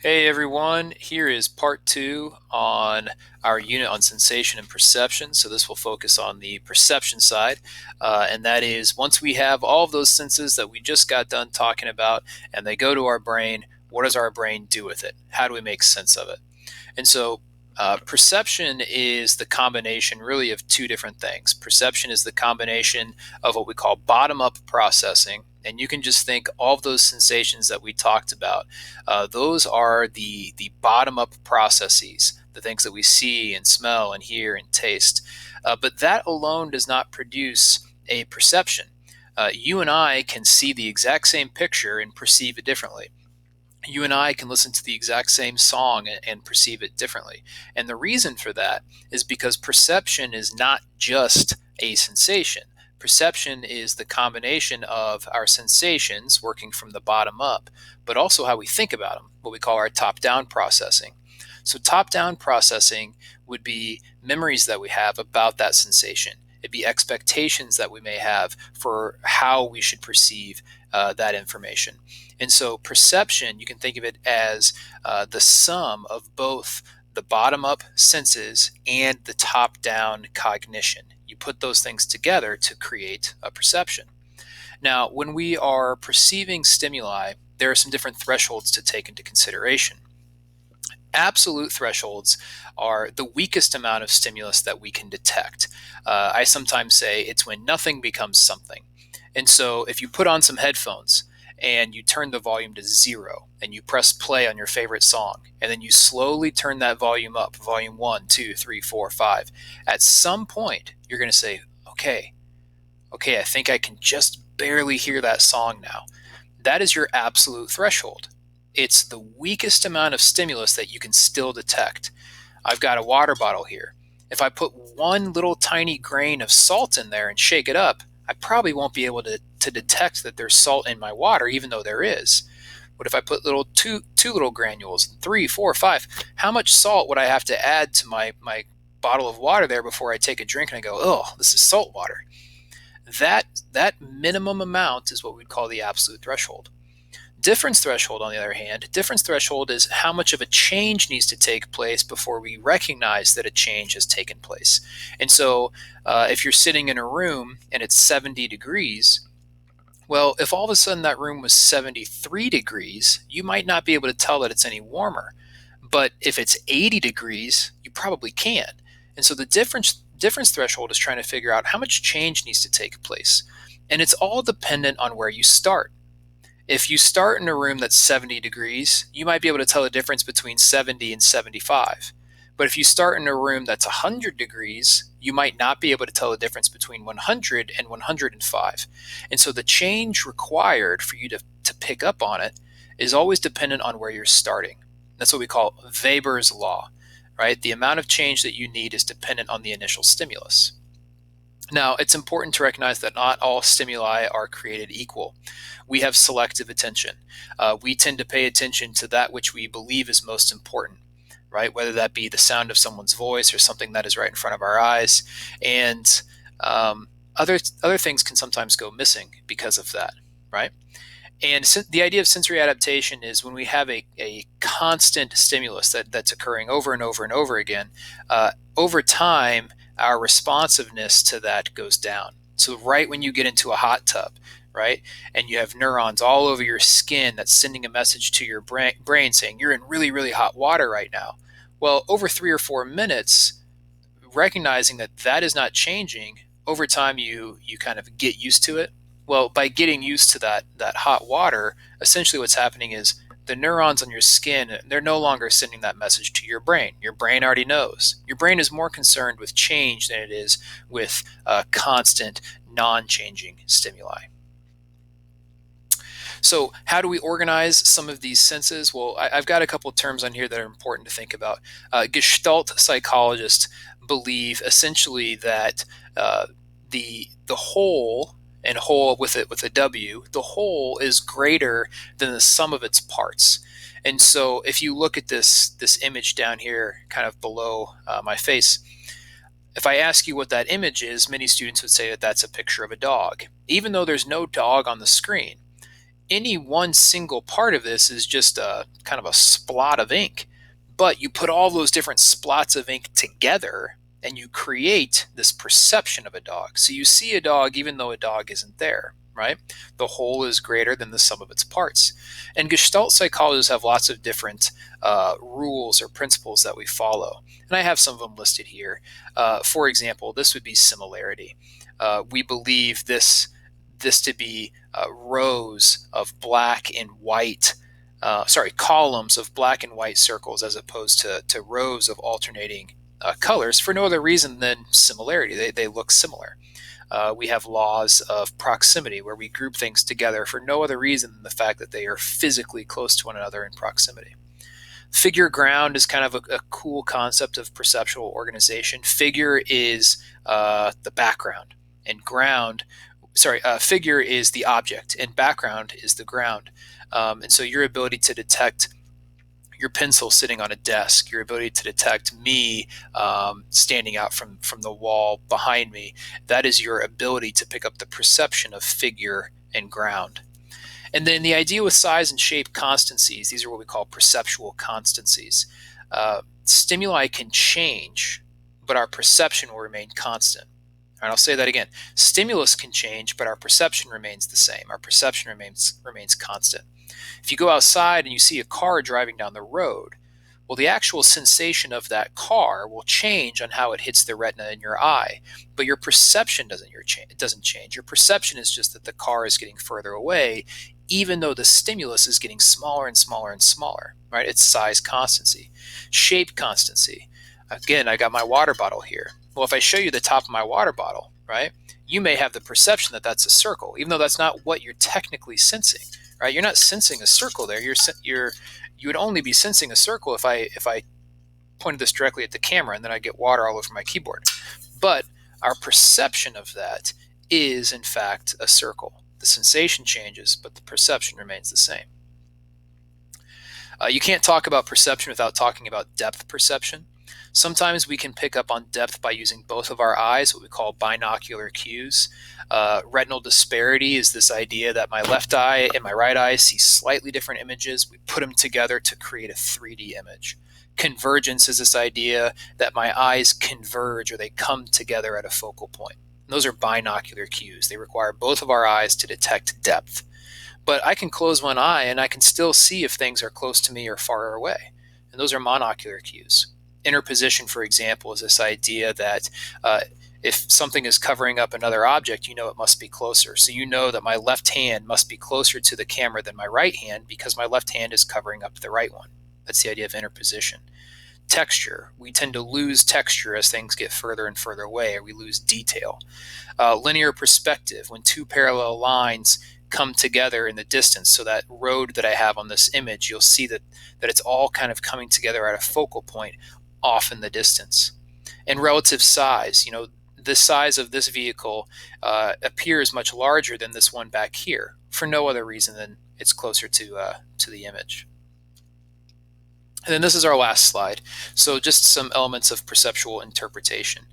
Hey everyone, here is part two on our unit on sensation and perception. So this will focus on the perception side, and that is once we have all of those senses that we just got done talking about and they go to our brain, what does our brain do with it? How do we make sense of it? And so perception is the combination really of two different things. Perception is the combination of what we call bottom up processing. And you can just think all of those sensations that we talked about. Those are the bottom up processes, the things that we see and smell and hear and taste. But that alone does not produce a perception. You and I can see the exact same picture and perceive it differently. You and I can listen to the exact same song and perceive it differently. And the reason for that is because perception is not just a sensation. Perception is the combination of our sensations working from the bottom up, but also how we think about them, what we call our top down processing. So, top down processing would be memories that we have about that sensation. It'd be expectations that we may have for how we should perceive that information. And so perception, you can think of it as the sum of both the bottom up senses and the top down cognition. You put those things together to create a perception. Now, when we are perceiving stimuli, there are some different thresholds to take into consideration. Absolute thresholds are the weakest amount of stimulus that we can detect. I sometimes say it's when nothing becomes something. And so if you put on some headphones and you turn the volume to zero and you press play on your favorite song, and then you slowly turn that volume up, volume one, two, three, four, five, at some point you're going to say, okay, I think I can just barely hear that song now. That is your absolute threshold. It's the weakest amount of stimulus that you can still detect. I've got a water bottle here. If I put one little tiny grain of salt in there and shake it up, I probably won't be able to detect that there's salt in my water, even though there is. What if I put two little granules, three, four, five? How much salt would I have to add to my bottle of water there before I take a drink and I go, oh, this is salt water? That minimum amount is what we'd call the absolute threshold. Difference threshold, on the other hand, difference threshold is how much of a change needs to take place before we recognize that a change has taken place. And so, if you're sitting in a room and it's 70 degrees, well, if all of a sudden that room was 73 degrees, you might not be able to tell that it's any warmer. But if it's 80 degrees, you probably can. And so the difference threshold is trying to figure out how much change needs to take place. And it's all dependent on where you start. If you start in a room that's 70 degrees, you might be able to tell the difference between 70 and 75. But if you start in a room that's 100 degrees, you might not be able to tell the difference between 100 and 105. And so the change required for you to pick up on it is always dependent on where you're starting. That's what we call Weber's law, right? The amount of change that you need is dependent on the initial stimulus. Now, it's important to recognize that not all stimuli are created equal. We have selective attention. We tend to pay attention to that which we believe is most important, right? Whether that be the sound of someone's voice or something that is right in front of our eyes. And other things can sometimes go missing because of that, right? And the idea of sensory adaptation is when we have a constant stimulus that's occurring over and over and over again, over time, our responsiveness to that goes down. So right when you get into a hot tub, right, and you have neurons all over your skin that's sending a message to your brain saying you're in really, really hot water right now. Well, over 3 or 4 minutes, recognizing that that is not changing, over time you kind of get used to it. Well, by getting used to that hot water, essentially what's happening is the neurons on your skin, they're no longer sending that message to your brain. Your brain already knows. Your brain is more concerned with change than it is with constant, non-changing stimuli. So how do we organize some of these senses? Well, I've got a couple of terms on here that are important to think about. Gestalt psychologists believe essentially that the whole, and whole with a W, the whole is greater than the sum of its parts. And so if you look at this image down here, kind of below my face, if I ask you what that image is, many students would say that that's a picture of a dog. Even though there's no dog on the screen, any one single part of this is just a kind of a splot of ink. But you put all those different splots of ink together and you create this perception of a dog. So you see a dog even though a dog isn't there, right? The whole is greater than the sum of its parts. And Gestalt psychologists have lots of different rules or principles that we follow. And I have some of them listed here. For example, this would be similarity. We believe this to be rows of black and white, columns of black and white circles as opposed to rows of alternating colors for no other reason than similarity. They look similar. We have laws of proximity where we group things together for no other reason than the fact that they are physically close to one another in proximity. Figure ground is kind of a cool concept of perceptual organization. Figure is the background, and figure is the object, and background is the ground. And so your ability to detect your pencil sitting on a desk, your ability to detect me standing out from the wall behind me, that is your ability to pick up the perception of figure and ground. And then the idea with size and shape constancies, these are what we call perceptual constancies. Stimuli can change, but our perception will remain constant. And I'll say that again. Stimulus can change, but our perception remains the same. Our perception remains constant. If you go outside and you see a car driving down the road, well, the actual sensation of that car will change on how it hits the retina in your eye, but your perception doesn't change. Your perception is just that the car is getting further away, even though the stimulus is getting smaller and smaller and smaller, right? It's size constancy. Shape constancy. Again, I got my water bottle here. Well, if I show you the top of my water bottle, right, you may have the perception that that's a circle, even though that's not what you're technically sensing, right? You're not sensing a circle there. You would only be sensing a circle if I pointed this directly at the camera and then I get water all over my keyboard. But our perception of that is, in fact, a circle. The sensation changes, but the perception remains the same. You can't talk about perception without talking about depth perception. Sometimes we can pick up on depth by using both of our eyes, what we call binocular cues. Retinal disparity is this idea that my left eye and my right eye see slightly different images. We put them together to create a 3D image. Convergence is this idea that my eyes converge or they come together at a focal point. And those are binocular cues. They require both of our eyes to detect depth. But I can close one eye and I can still see if things are close to me or far away. And those are monocular cues. Interposition, for example, is this idea that if something is covering up another object, you know it must be closer. So you know that my left hand must be closer to the camera than my right hand because my left hand is covering up the right one. That's the idea of interposition. Texture. We tend to lose texture as things get further and further away, or we lose detail. Linear perspective. When two parallel lines come together in the distance, so that road that I have on this image, you'll see that it's all kind of coming together at a focal point off in the distance. And relative size, the size of this vehicle appears much larger than this one back here for no other reason than it's closer to the image. And then this is our last slide. So just some elements of perceptual interpretation.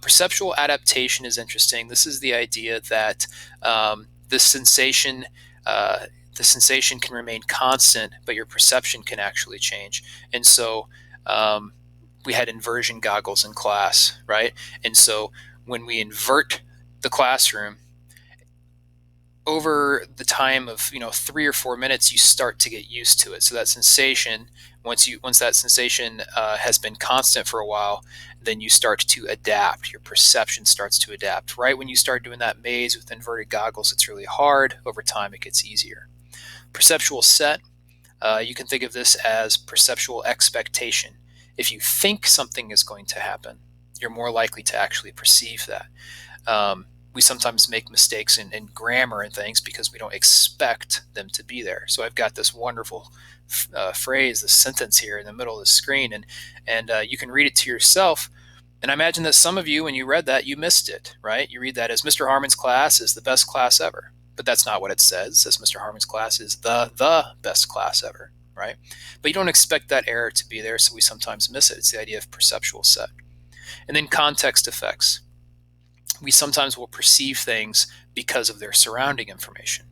Perceptual adaptation is interesting. This is the idea that the sensation can remain constant, but your perception can actually change. And so we had inversion goggles in class, right? And so when we invert the classroom, over the time of 3 or 4 minutes, you start to get used to it. So that sensation, once that sensation has been constant for a while, then you start to adapt. Your perception starts to adapt. Right when you start doing that maze with inverted goggles, it's really hard. Over time, it gets easier. Perceptual set. You can think of this as perceptual expectation. If you think something is going to happen, you're more likely to actually perceive that. We sometimes make mistakes in grammar and things because we don't expect them to be there. So I've got this wonderful phrase, this sentence here in the middle of the screen, and you can read it to yourself. And I imagine that some of you, when you read that, you missed it, right? You read that as Mr. Harmon's class is the best class ever. But that's not what it says. It says Mr. Harmon's class is the best class ever, right? But you don't expect that error to be there, so we sometimes miss it. It's the idea of perceptual set. And then context effects. We sometimes will perceive things because of their surrounding information.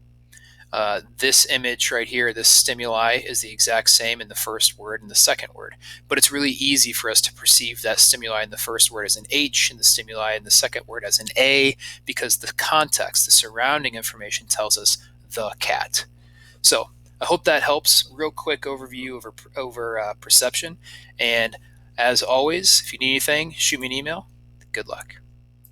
This image right here, this stimuli, is the exact same in the first word and the second word. But it's really easy for us to perceive that stimuli in the first word as an H and the stimuli in the second word as an A, because the context, the surrounding information tells us the cat. So I hope that helps. Real quick overview over perception. And as always, if you need anything, shoot me an email. Good luck.